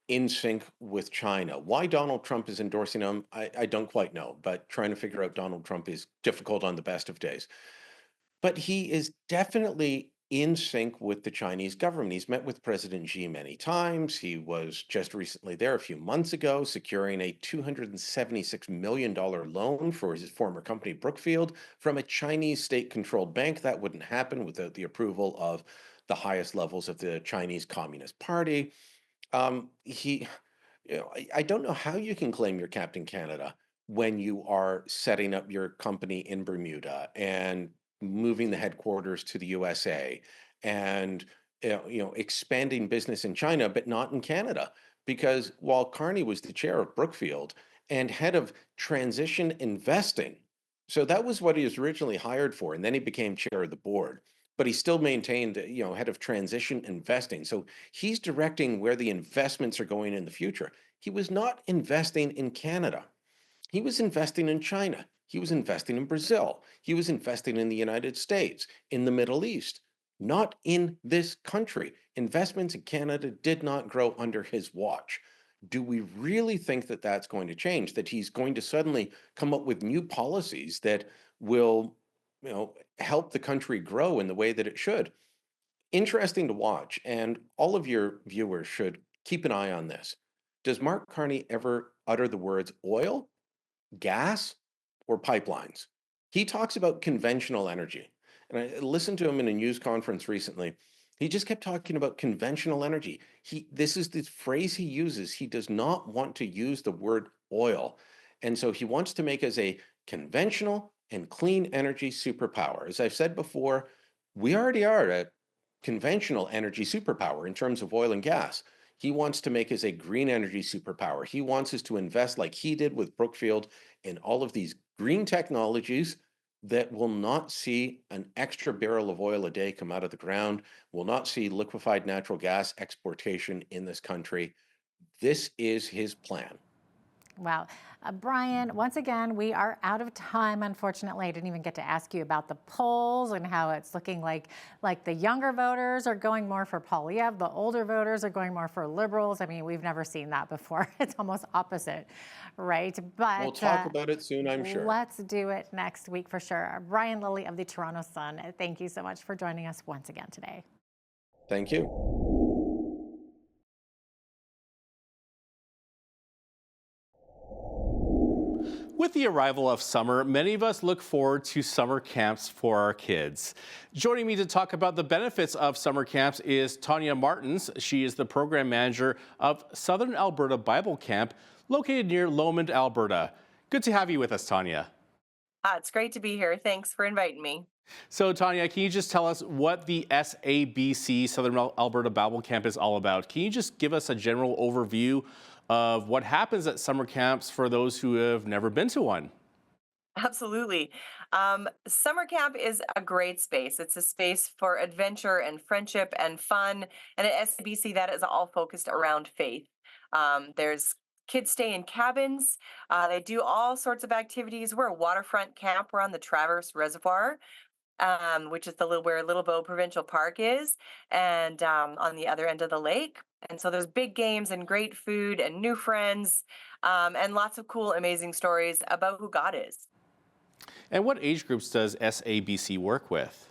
in sync with China. Why Donald Trump is endorsing him, I don't quite know, but trying to figure out Donald Trump is difficult on the best of days. But he is definitely in sync with the Chinese government. He's met with President Xi many times. He was just recently there a few months ago, securing a $276 million loan for his former company, Brookfield, from a Chinese state-controlled bank. That wouldn't happen without the approval of the highest levels of the Chinese Communist Party. I don't know how you can claim you're Captain Canada when you are setting up your company in Bermuda and moving the headquarters to the USA and expanding business in China, but not in Canada. Because while Carney was the chair of Brookfield and head of transition investing, so that was what he was originally hired for, and then he became chair of the board. But he still maintained, head of transition investing. So he's directing where the investments are going in the future. He was not investing in Canada. He was investing in China. He was investing in Brazil. He was investing in the United States, in the Middle East, not in this country. Investments in Canada did not grow under his watch. Do we really think that that's going to change, that he's going to suddenly come up with new policies that will, help the country grow in the way that it should? Interesting to watch, and all of your viewers should keep an eye on this. Does Mark Carney ever utter the words oil, gas, or pipelines? He talks about conventional energy. And I listened to him in a news conference recently. He just kept talking about conventional energy. This is the phrase he uses. He does not want to use the word oil. And so he wants to make us a conventional and clean energy superpower. As I've said before, we already are a conventional energy superpower in terms of oil and gas. He wants to make us a green energy superpower. He wants us to invest like he did with Brookfield in all of these green technologies that will not see an extra barrel of oil a day come out of the ground, will not see liquefied natural gas exportation in this country. This is his plan. Wow. Brian, once again, we are out of time, unfortunately. I didn't even get to ask you about the polls and how it's looking like the younger voters are going more for Poilievre, the older voters are going more for Liberals. I mean, we've never seen that before. It's almost opposite, right? But we'll talk about it soon, I'm sure. Let's do it next week for sure. Brian Lilly of the Toronto Sun, thank you so much for joining us once again today. Thank you. With the arrival of summer, many of us look forward to summer camps for our kids. Joining me to talk about the benefits of summer camps is Tanya Martins. She is the program manager of Southern Alberta Bible Camp, located near Lomond, Alberta. Good to have you with us, Tanya. It's great to be here. Thanks for inviting me. So, Tanya, can you just tell us what the SABC, Southern Alberta Bible Camp, is all about? Can you just give us a general overview of what happens at summer camps for those who have never been to one? Absolutely. Summer camp is a great space. It's a space for adventure and friendship and fun. And at SABC, that is all focused around faith. There's kids stay in cabins. They do all sorts of activities. We're a waterfront camp. We're on the Traverse Reservoir, which is where Little Bow Provincial Park is, and on the other end of the lake. And so there's big games and great food and new friends, and lots of cool, amazing stories about who God is. And what age groups does SABC work with?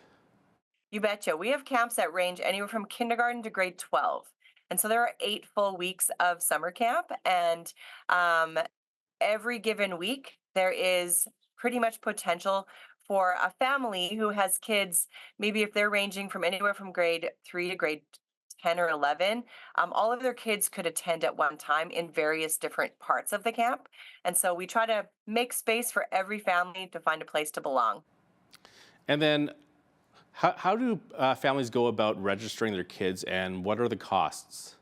You betcha. We have camps that range anywhere from kindergarten to grade 12. And so there are 8 full weeks of summer camp, and every given week there is pretty much potential for a family who has kids, maybe if they're ranging from anywhere from grade 3 to grade 10 or 11, all of their kids could attend at one time in various different parts of the camp. And so we try to make space for every family to find a place to belong. And then how do families go about registering their kids, and what are the costs?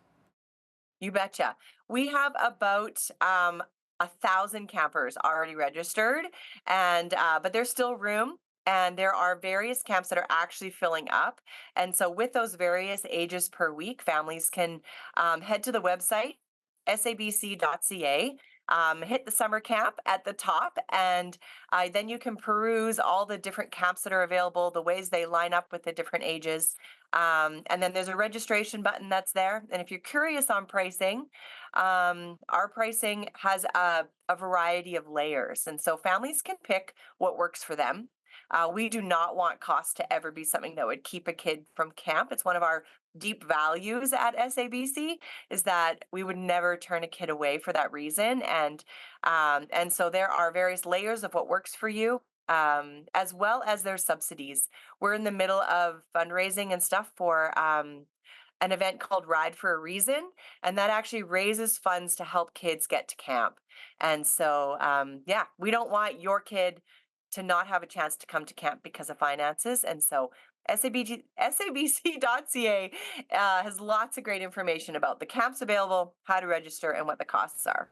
You betcha. We have about 1,000 campers already registered, and but there's still room. And there are various camps that are actually filling up. And so with those various ages per week, families can head to the website, sabc.ca, hit the summer camp at the top, and then you can peruse all the different camps that are available, the ways they line up with the different ages. And then there's a registration button that's there. And if you're curious on pricing, our pricing has a variety of layers. And so families can pick what works for them. We do not want cost to ever be something that would keep a kid from camp. It's one of our deep values at SABC is that we would never turn a kid away for that reason. And so there are various layers of what works for you, as well as there's subsidies. We're in the middle of fundraising and stuff for an event called Ride for a Reason, and that actually raises funds to help kids get to camp. And so, yeah, we don't want your kid to not have a chance to come to camp because of finances. And so SABC.ca has lots of great information about the camps available, how to register, and what the costs are.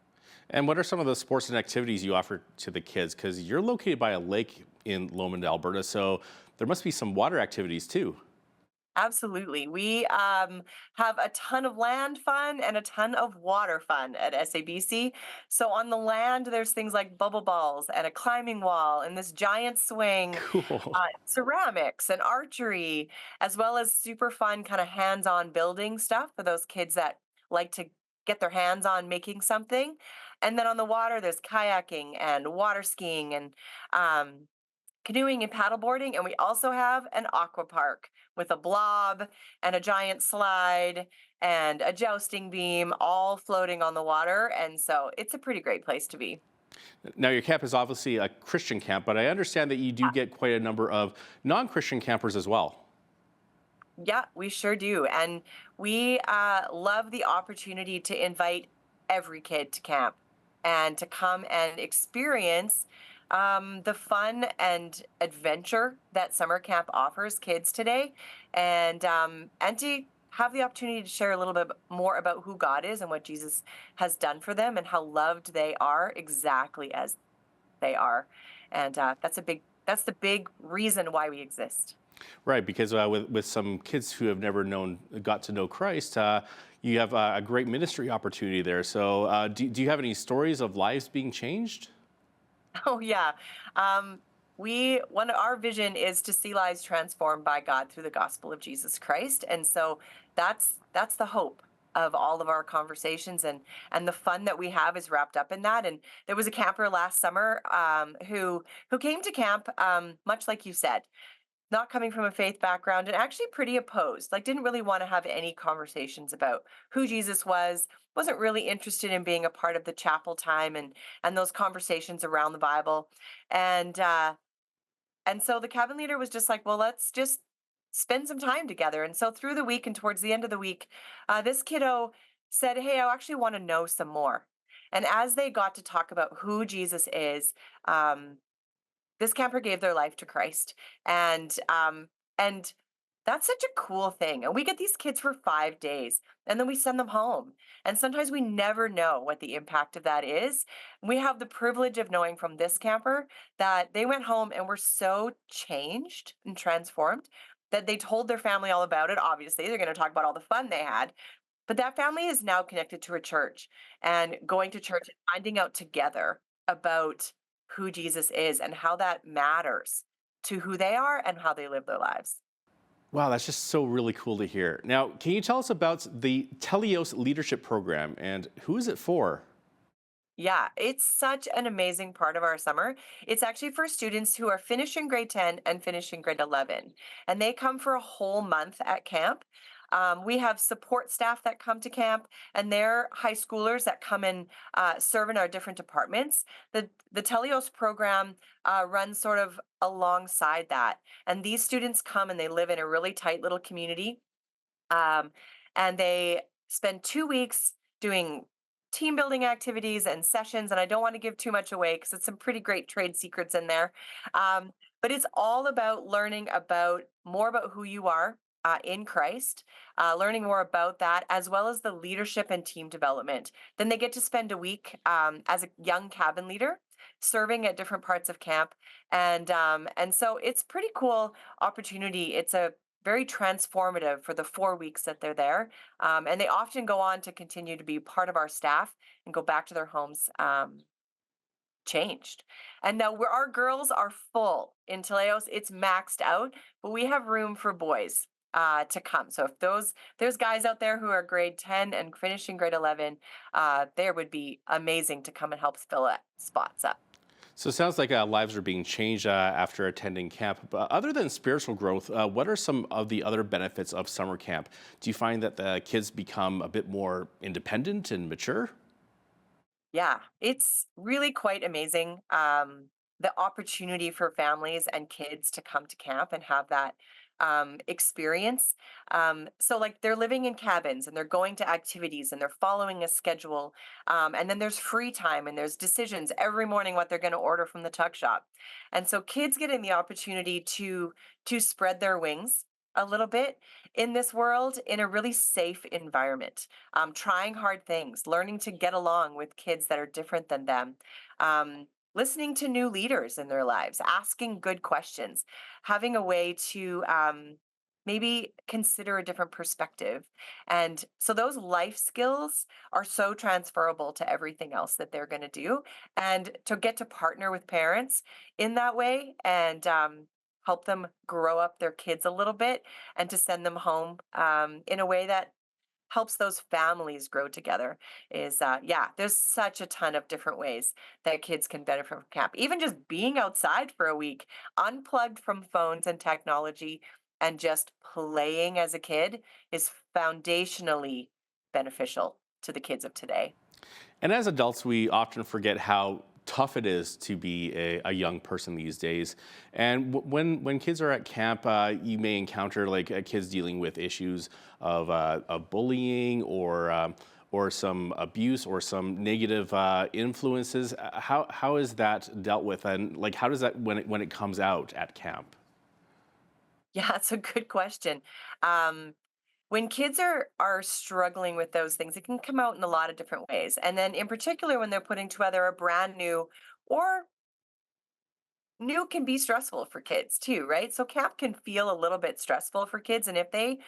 And what are some of the sports and activities you offer to the kids? Because you're located by a lake in Lomond, Alberta, so there must be some water activities too. Absolutely. We have a ton of land fun and a ton of water fun at SABC. So on the land, there's things like bubble balls and a climbing wall and this giant swing, Cool. ceramics and archery, as well as super fun kind of hands-on building stuff for those kids that like to get their hands on making something. And then on the water, there's kayaking and water skiing and canoeing and paddleboarding, and we also have an aqua park with a blob and a giant slide and a jousting beam all floating on the water, and so it's a pretty great place to be. Now, your camp is obviously a Christian camp, but I understand that you do get quite a number of non-Christian campers as well. Yeah, we sure do, and we love the opportunity to invite every kid to camp and to come and experience the fun and adventure that summer camp offers kids today, and to have the opportunity to share a little bit more about who God is and what Jesus has done for them and how loved they are exactly as they are, and that's the big reason why we exist. Right, because with some kids who have never got to know Christ, you have a great ministry opportunity there. So do you have any stories of lives being changed? Oh yeah. Our vision is to see lives transformed by God through the gospel of Jesus Christ. And so that's the hope of all of our conversations, and the fun that we have is wrapped up in that. And there was a camper last summer who came to camp, much like you said, not coming from a faith background and actually pretty opposed, like didn't really want to have any conversations about who Jesus was, wasn't really interested in being a part of the chapel time and those conversations around the Bible. And so the cabin leader was just like, well, let's just spend some time together. And so through the week and towards the end of the week, this kiddo said, hey, I actually want to know some more. And as they got to talk about who Jesus is, this camper gave their life to Christ. And that's such a cool thing. And we get these kids for 5 days and then we send them home. And sometimes we never know what the impact of that is. We have the privilege of knowing from this camper that they went home and were so changed and transformed that they told their family all about it. Obviously, they're going to talk about all the fun they had. But that family is now connected to a church and going to church and finding out together about who Jesus is and how that matters to who they are and how they live their lives. Wow, that's just so really cool to hear. Now, can you tell us about the Telios Leadership Program and who is it for? Yeah, it's such an amazing part of our summer. It's actually for students who are finishing grade 10 and finishing grade 11. And they come for a whole month at camp. We have support staff that come to camp, and they're high schoolers that come and serve in our different departments. The Telios program runs sort of alongside that. And these students come and they live in a really tight little community. And they spend 2 weeks doing team building activities and sessions. And I don't want to give too much away because it's some pretty great trade secrets in there. But it's all about learning more about who you are in Christ, learning more about that, as well as the leadership and team development. Then they get to spend a week as a young cabin leader, serving at different parts of camp, and so it's pretty cool opportunity. It's a very transformative for the 4 weeks that they're there. And they often go on to continue to be part of our staff and go back to their homes changed. And now where our girls are full in Teleos, it's maxed out, but we have room for boys to come. So if there's guys out there who are grade 10 and finishing grade 11, there would be amazing to come and help fill spots up. So it sounds like lives are being changed after attending camp. But other than spiritual growth, what are some of the other benefits of summer camp? Do you find that the kids become a bit more independent and mature? Yeah, it's really quite amazing. The opportunity for families and kids to come to camp and have that experience. So, like, they're living in cabins and they're going to activities and they're following a schedule. And then there's free time and there's decisions every morning what they're going to order from the tuck shop. And so, kids getting the opportunity to spread their wings a little bit in this world in a really safe environment, trying hard things, learning to get along with kids that are different than them, listening to new leaders in their lives, asking good questions, having a way to maybe consider a different perspective. And so those life skills are so transferable to everything else that they're going to do. And to get to partner with parents in that way and help them grow up their kids a little bit and to send them home in a way that helps those families grow together is yeah, there's such a ton of different ways that kids can benefit from camp. Even just being outside for a week, unplugged from phones and technology and just playing as a kid is foundationally beneficial to the kids of today. And as adults, we often forget how tough it is to be a young person these days. And when kids are at camp, you may encounter like kids dealing with issues of bullying or some abuse or some negative influences. How is that dealt with, and like how does that when it comes out at camp? Yeah, that's a good question. When kids are struggling with those things, it can come out in a lot of different ways. And then in particular, when they're putting together a brand new or new can be stressful for kids too, right? So camp can feel a little bit stressful for kids. And if they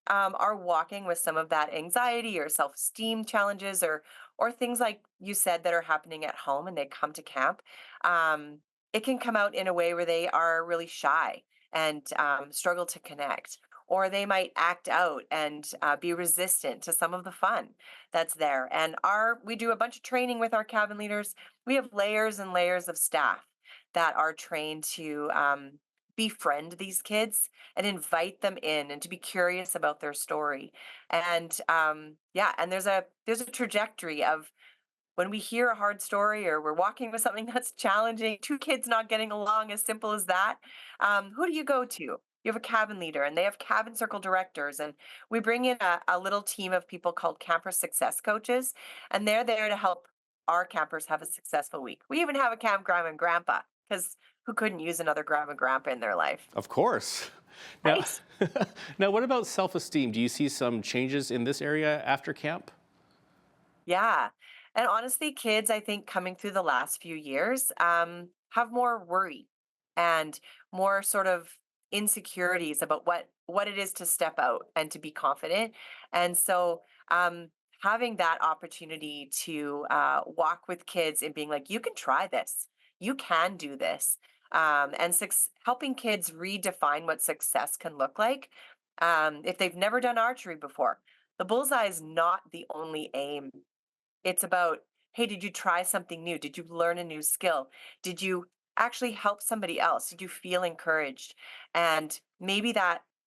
are walking with some of that anxiety or self-esteem challenges or things like you said that are happening at home and they come to camp, it can come out in a way where they are really shy and struggle to connect. Or they might act out and be resistant to some of the fun that's there. And we do a bunch of training with our cabin leaders. We have layers and layers of staff that are trained to befriend these kids and invite them in and to be curious about their story. And yeah, and there's a trajectory of when we hear a hard story or we're walking with something that's challenging, two kids not getting along, as simple as that. Who do you go to? You have a cabin leader and they have cabin circle directors. And we bring in a little team of people called camper success coaches, and they're there to help our campers have a successful week. We even have a camp grandma and grandpa because who couldn't use another grandma and grandpa in their life? Of course. Now, now, what about self-esteem? Do you see some changes in this area after camp? Yeah. And honestly, kids, I think coming through the last few years have more worry and more sort of insecurities about what it is to step out and to be confident. And so having that opportunity to walk with kids and being like, you can try this, you can do this, and helping kids redefine what success can look like. If they've never done archery before, the bullseye is not the only aim. It's about, hey, did you try something new? Did you learn a new skill? Did you actually help somebody else? Did you feel encouraged? And maybe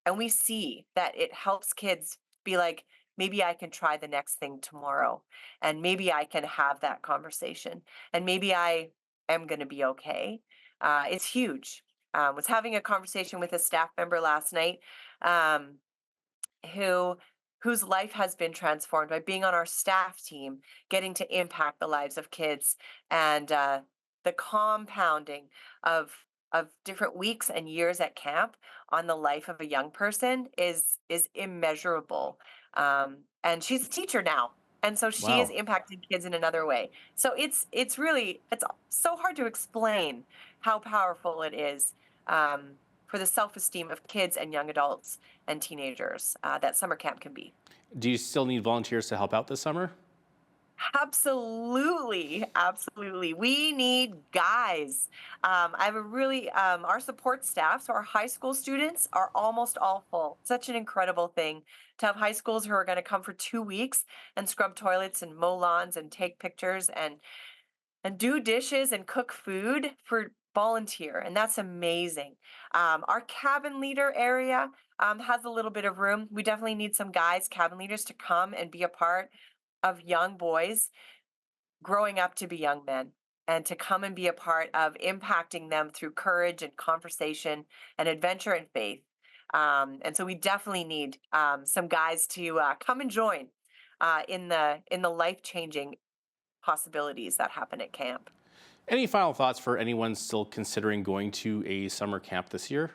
and we see that it helps kids be like, maybe I can try the next thing tomorrow. And maybe I can have that conversation. And maybe I am going to be okay. It's huge. Was having a conversation with a staff member last night um, whose life has been transformed by being on our staff team, getting to impact the lives of kids, and the compounding of different weeks and years at camp on the life of a young person is immeasurable. And she's a teacher now, and so she is impacting kids in another way. So it's so hard to explain how powerful it is for the self-esteem of kids and young adults and teenagers that summer camp can be. Do you still need volunteers to help out this summer? Absolutely, absolutely. We need guys. I have a really, our support staff, so our high school students are almost all full. Such an incredible thing to have high schools who are going to come for 2 weeks and scrub toilets and mow lawns and take pictures and do dishes and cook food for volunteer, and that's amazing. Our cabin leader area has a little bit of room. We definitely need some guys, cabin leaders, to come and be a part of young boys growing up to be young men, and to come and be a part of impacting them through courage and conversation and adventure and faith. And so we definitely need some guys to come and join in the life-changing possibilities that happen at camp. Any final thoughts for anyone still considering going to a summer camp this year?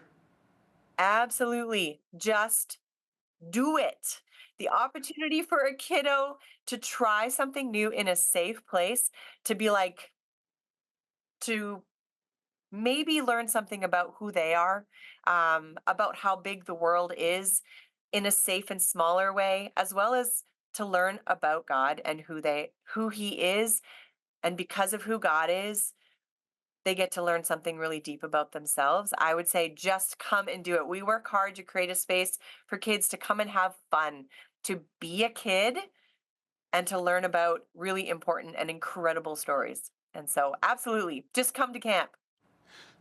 Absolutely. Just do it. The opportunity for a kiddo to try something new in a safe place, to maybe learn something about who they are, about how big the world is in a safe and smaller way, as well as to learn about God and who he is. And because of who God is, they get to learn something really deep about themselves. I would say just come and do it. We work hard to create a space for kids to come and have fun, to be a kid, and to learn about really important and incredible stories. And so absolutely, just come to camp.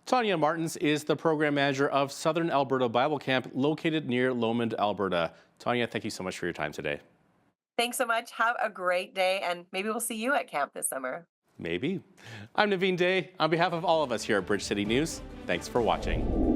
Tanya Martins is the program manager of Southern Alberta Bible Camp located near Lomond, Alberta. Tanya, thank you so much for your time today. Thanks so much. Have a great day, and maybe we'll see you at camp this summer. Maybe. I'm Naveen Day. On behalf of all of us here at Bridge City News, thanks for watching.